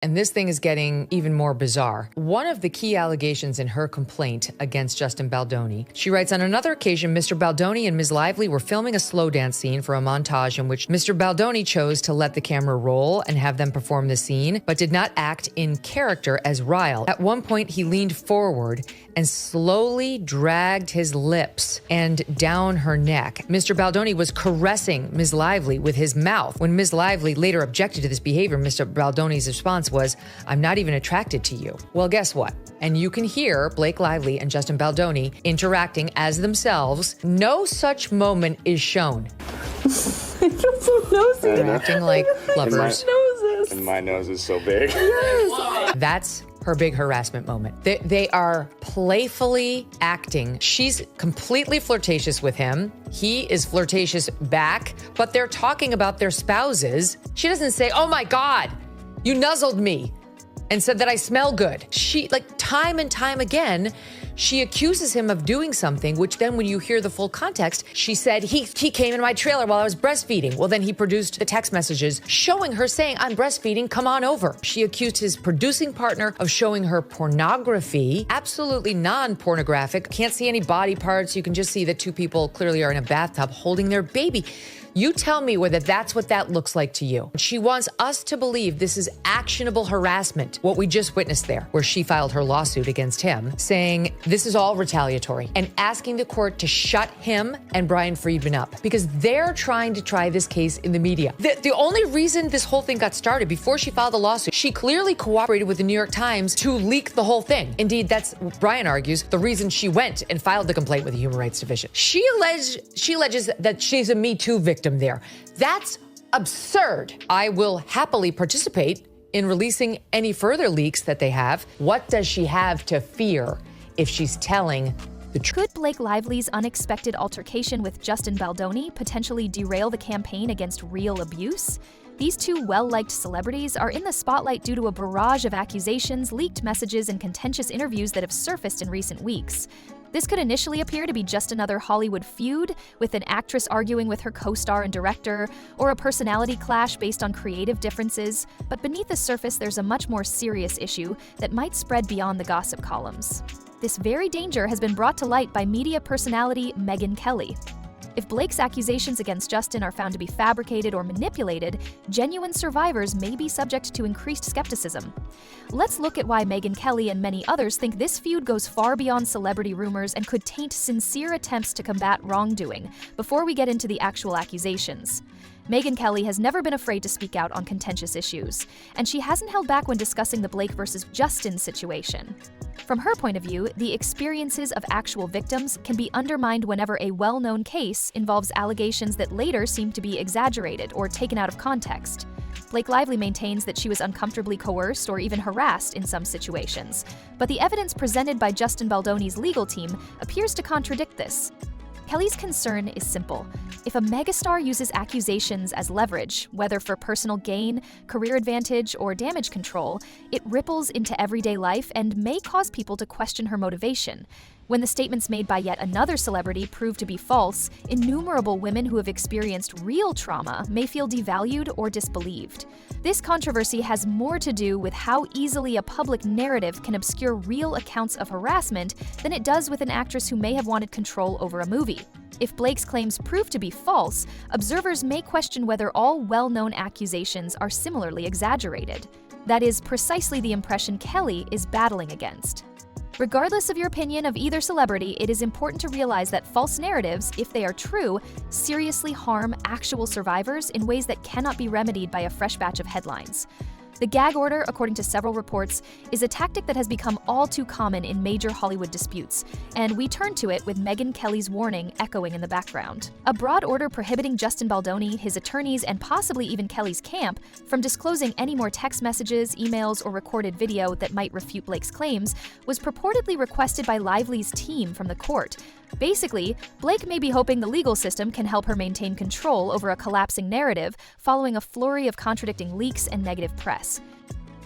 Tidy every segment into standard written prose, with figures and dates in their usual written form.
And this thing is getting even more bizarre. One of the key allegations in her complaint against Justin Baldoni, she writes, on another occasion, Mr. Baldoni and Ms. Lively were filming a slow dance scene for a montage in which Mr. Baldoni chose to let the camera roll and have them perform the scene, but did not act in character as Ryle. At one point, he leaned forward and slowly dragged his lips and down her neck. Mr. Baldoni was caressing Ms. Lively with his mouth. When Ms. Lively later objected to this behavior, Mr. Baldoni's response was, "I'm not even attracted to you." Well, guess what? And you can hear Blake Lively and Justin Baldoni interacting as themselves. No such moment is shown. They're acting like lovers. And my nose is so big. That's her big harassment moment. They are playfully acting. She's completely flirtatious with him. He is flirtatious back, but they're talking about their spouses. She doesn't say, "Oh my God, you nuzzled me and said that I smell good." She, like, time and time again, she accuses him of doing something, which then when you hear the full context, she said, he came in my trailer while I was breastfeeding. Well, then he produced the text messages showing her saying, "I'm breastfeeding, come on over." She accused his producing partner of showing her pornography, absolutely non-pornographic. Can't see any body parts. You can just see that two people clearly are in a bathtub holding their baby. You tell me whether that's what that looks like to you. She wants us to believe this is actionable harassment, what we just witnessed there, where she filed her lawsuit against him, saying this is all retaliatory and asking the court to shut him and Brian Friedman up because they're trying to try this case in the media. The only reason this whole thing got started, before she filed the lawsuit, she clearly cooperated with the New York Times to leak the whole thing. Indeed, that's, Brian argues, the reason she went and filed the complaint with the Human Rights Division. She alleges that she's a Me Too victim there. That's absurd. I will happily participate in releasing any further leaks that they have. What does she have to fear if she's telling the truth? Could Blake Lively's unexpected altercation with Justin Baldoni potentially derail the campaign against real abuse? These two well-liked celebrities are in the spotlight due to a barrage of accusations, leaked messages, and contentious interviews that have surfaced in recent weeks. This could initially appear to be just another Hollywood feud, with an actress arguing with her co-star and director, or a personality clash based on creative differences, but beneath the surface there's a much more serious issue that might spread beyond the gossip columns. This very danger has been brought to light by media personality Megyn Kelly. If Blake's accusations against Justin are found to be fabricated or manipulated, genuine survivors may be subject to increased skepticism. Let's look at why Megyn Kelly and many others think this feud goes far beyond celebrity rumors and could taint sincere attempts to combat wrongdoing, before we get into the actual accusations. Megyn Kelly has never been afraid to speak out on contentious issues, and she hasn't held back when discussing the Blake versus Justin situation. From her point of view, the experiences of actual victims can be undermined whenever a well-known case involves allegations that later seem to be exaggerated or taken out of context. Blake Lively maintains that she was uncomfortably coerced or even harassed in some situations, but the evidence presented by Justin Baldoni's legal team appears to contradict this. Kelly's concern is simple. If a megastar uses accusations as leverage, whether for personal gain, career advantage, or damage control, it ripples into everyday life and may cause people to question her motivation. When the statements made by yet another celebrity prove to be false, innumerable women who have experienced real trauma may feel devalued or disbelieved. This controversy has more to do with how easily a public narrative can obscure real accounts of harassment than it does with an actress who may have wanted control over a movie. If Blake's claims prove to be false, observers may question whether all well-known accusations are similarly exaggerated. That is precisely the impression Kelly is battling against. Regardless of your opinion of either celebrity, it is important to realize that false narratives, if they are true, seriously harm actual survivors in ways that cannot be remedied by a fresh batch of headlines. The gag order, according to several reports, is a tactic that has become all too common in major Hollywood disputes, and we turn to it with Megyn Kelly's warning echoing in the background. A broad order prohibiting Justin Baldoni, his attorneys, and possibly even Kelly's camp from disclosing any more text messages, emails, or recorded video that might refute Blake's claims was purportedly requested by Lively's team from the court. Basically, Blake may be hoping the legal system can help her maintain control over a collapsing narrative following a flurry of contradicting leaks and negative press.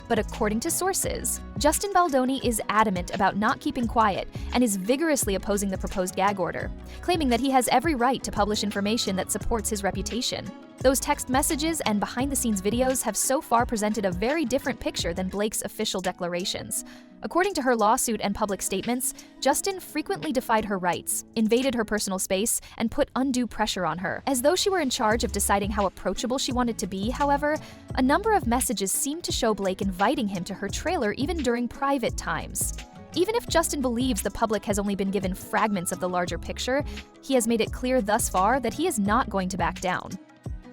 But according to sources, Justin Baldoni is adamant about not keeping quiet and is vigorously opposing the proposed gag order, claiming that he has every right to publish information that supports his reputation. Those text messages and behind-the-scenes videos have so far presented a very different picture than Blake's official declarations. According to her lawsuit and public statements, Justin frequently defied her rights, invaded her personal space, and put undue pressure on her. As though she were in charge of deciding how approachable she wanted to be, however, a number of messages seemed to show Blake inviting him to her trailer even during private times. Even if Justin believes the public has only been given fragments of the larger picture, he has made it clear thus far that he is not going to back down.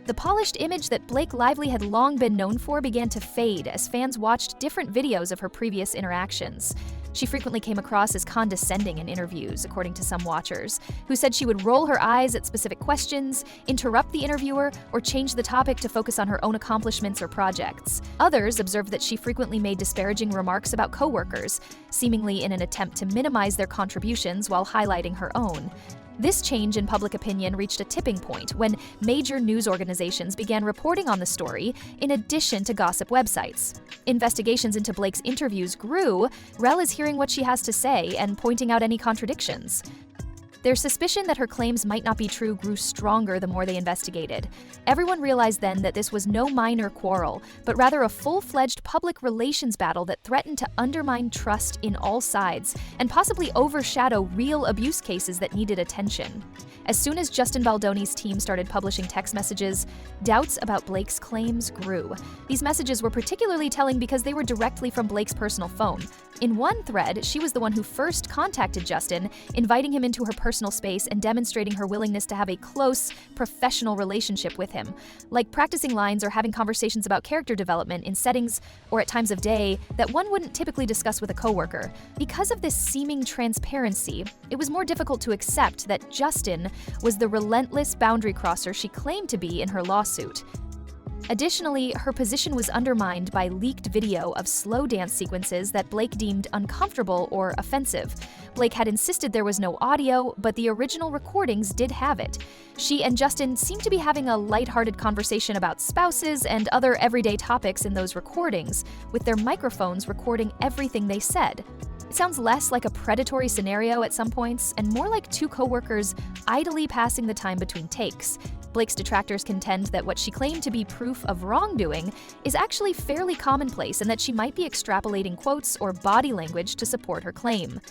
The polished image that Blake Lively had long been known for began to fade as fans watched different videos of her previous interactions. She frequently came across as condescending in interviews, according to some watchers, who said she would roll her eyes at specific questions, interrupt the interviewer, or change the topic to focus on her own accomplishments or projects. Others observed that she frequently made disparaging remarks about coworkers, seemingly in an attempt to minimize their contributions while highlighting her own. This change in public opinion reached a tipping point when major news organizations began reporting on the story, in addition to gossip websites. Investigations into Blake's interviews grew, Rel is hearing what she has to say and pointing out any contradictions. Their suspicion that her claims might not be true grew stronger the more they investigated. Everyone realized then that this was no minor quarrel, but rather a full-fledged public relations battle that threatened to undermine trust in all sides and possibly overshadow real abuse cases that needed attention. As soon as Justin Baldoni's team started publishing text messages, doubts about Blake's claims grew. These messages were particularly telling because they were directly from Blake's personal phone. In one thread, she was the one who first contacted Justin, inviting him into her personal space and demonstrating her willingness to have a close, professional relationship with him, like practicing lines or having conversations about character development in settings or at times of day that one wouldn't typically discuss with a coworker. Because of this seeming transparency, it was more difficult to accept that Justin was the relentless boundary crosser she claimed to be in her lawsuit. Additionally, her position was undermined by leaked video of slow dance sequences that Blake deemed uncomfortable or offensive. Blake had insisted there was no audio, but the original recordings did have it. She and Justin seemed to be having a lighthearted conversation about spouses and other everyday topics in those recordings, with their microphones recording everything they said. It sounds less like a predatory scenario at some points and more like two coworkers idly passing the time between takes. Blake's detractors contend that what she claimed to be proof of wrongdoing is actually fairly commonplace and that she might be extrapolating quotes or body language to support her claim.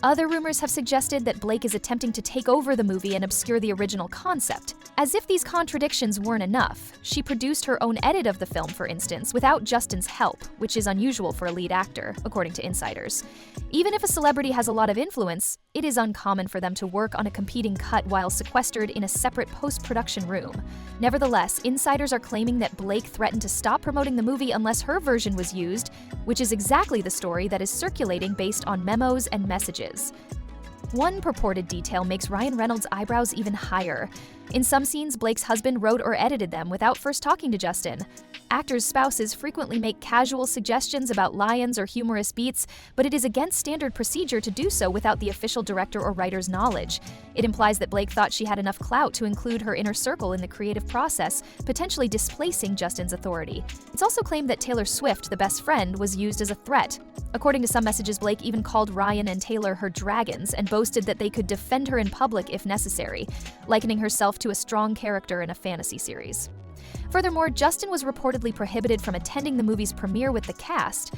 Other rumors have suggested that Blake is attempting to take over the movie and obscure the original concept. As if these contradictions weren't enough, she produced her own edit of the film, for instance, without Justin's help, which is unusual for a lead actor, according to insiders. Even if a celebrity has a lot of influence, it is uncommon for them to work on a competing cut while sequestered in a separate post-production room. Nevertheless, insiders are claiming that Blake threatened to stop promoting the movie unless her version was used, which is exactly the story that is circulating based on memos and messages. One purported detail makes Ryan Reynolds' eyebrows even higher. In some scenes, Blake's husband wrote or edited them without first talking to Justin. Actors' spouses frequently make casual suggestions about lines or humorous beats, but it is against standard procedure to do so without the official director or writer's knowledge. It implies that Blake thought she had enough clout to include her inner circle in the creative process, potentially displacing Justin's authority. It's also claimed that Taylor Swift, the best friend, was used as a threat. According to some messages, Blake even called Ryan and Taylor her dragons and boasted that they could defend her in public if necessary, likening herself to a strong character in a fantasy series. Furthermore, Justin was reportedly prohibited from attending the movie's premiere with the cast.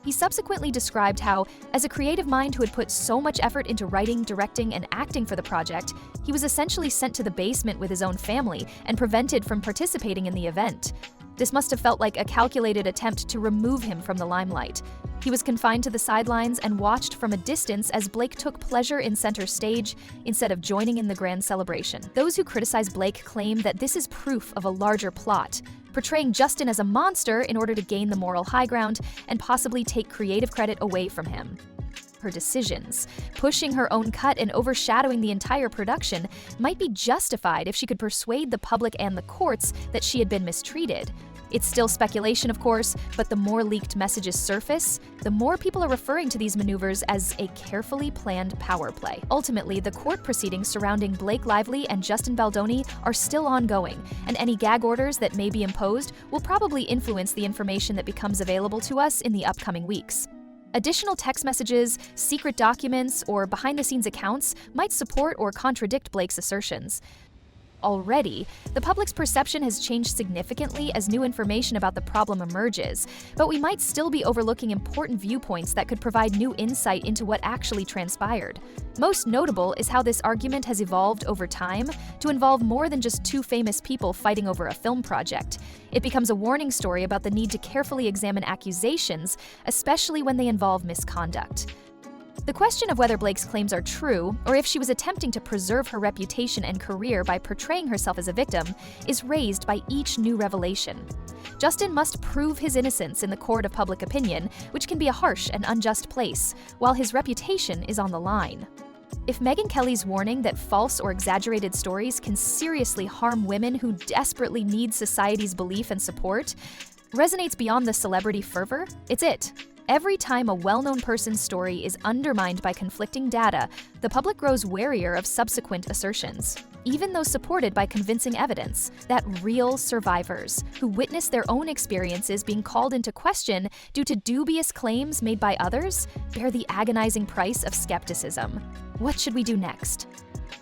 He subsequently described how, as a creative mind who had put so much effort into writing, directing, and acting for the project, he was essentially sent to the basement with his own family and prevented from participating in the event. This must have felt like a calculated attempt to remove him from the limelight. He was confined to the sidelines and watched from a distance as Blake took pleasure in center stage instead of joining in the grand celebration. Those who criticize Blake claim that this is proof of a larger plot, portraying Justin as a monster in order to gain the moral high ground and possibly take creative credit away from him. Her decisions, pushing her own cut and overshadowing the entire production, might be justified if she could persuade the public and the courts that she had been mistreated. It's still speculation, of course, but the more leaked messages surface, the more people are referring to these maneuvers as a carefully planned power play. Ultimately, the court proceedings surrounding Blake Lively and Justin Baldoni are still ongoing, and any gag orders that may be imposed will probably influence the information that becomes available to us in the upcoming weeks. Additional text messages, secret documents, or behind-the-scenes accounts might support or contradict Blake's assertions. Already, the public's perception has changed significantly as new information about the problem emerges, but we might still be overlooking important viewpoints that could provide new insight into what actually transpired. Most notable is how this argument has evolved over time to involve more than just two famous people fighting over a film project. It becomes a warning story about the need to carefully examine accusations, especially when they involve misconduct. The question of whether Blake's claims are true, or if she was attempting to preserve her reputation and career by portraying herself as a victim, is raised by each new revelation. Justin must prove his innocence in the court of public opinion, which can be a harsh and unjust place, while his reputation is on the line. If Megyn Kelly's warning that false or exaggerated stories can seriously harm women who desperately need society's belief and support resonates beyond the celebrity fervor, it's it. Every time a well-known person's story is undermined by conflicting data, the public grows warier of subsequent assertions, even though supported by convincing evidence that real survivors, who witness their own experiences being called into question due to dubious claims made by others, bear the agonizing price of skepticism. What should we do next?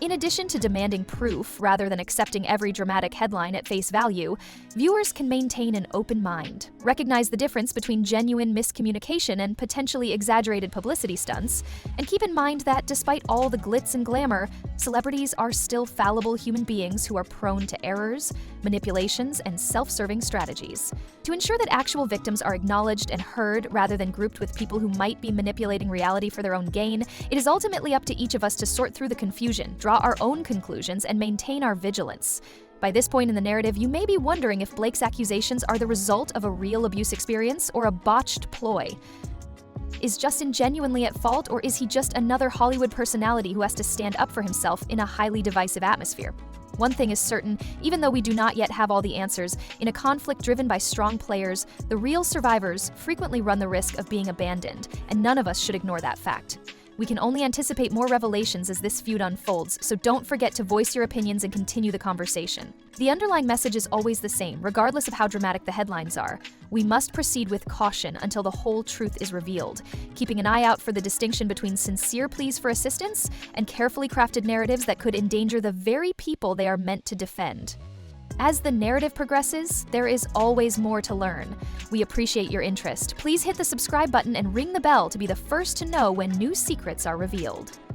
In addition to demanding proof rather than accepting every dramatic headline at face value, viewers can maintain an open mind, recognize the difference between genuine miscommunication and potentially exaggerated publicity stunts, and keep in mind that despite all the glitz and glamour, celebrities are still fallible human beings who are prone to errors, manipulations, and self-serving strategies. To ensure that actual victims are acknowledged and heard rather than grouped with people who might be manipulating reality for their own gain, it is ultimately up to each of us to sort through the confusion, draw our own conclusions, and maintain our vigilance. By this point in the narrative, you may be wondering if Blake's accusations are the result of a real abuse experience or a botched ploy. Is Justin genuinely at fault, or is he just another Hollywood personality who has to stand up for himself in a highly divisive atmosphere? One thing is certain, even though we do not yet have all the answers, in a conflict driven by strong players, the real survivors frequently run the risk of being abandoned, and none of us should ignore that fact. We can only anticipate more revelations as this feud unfolds, so don't forget to voice your opinions and continue the conversation. The underlying message is always the same, regardless of how dramatic the headlines are. We must proceed with caution until the whole truth is revealed, keeping an eye out for the distinction between sincere pleas for assistance and carefully crafted narratives that could endanger the very people they are meant to defend. As the narrative progresses, there is always more to learn. We appreciate your interest. Please hit the subscribe button and ring the bell to be the first to know when new secrets are revealed.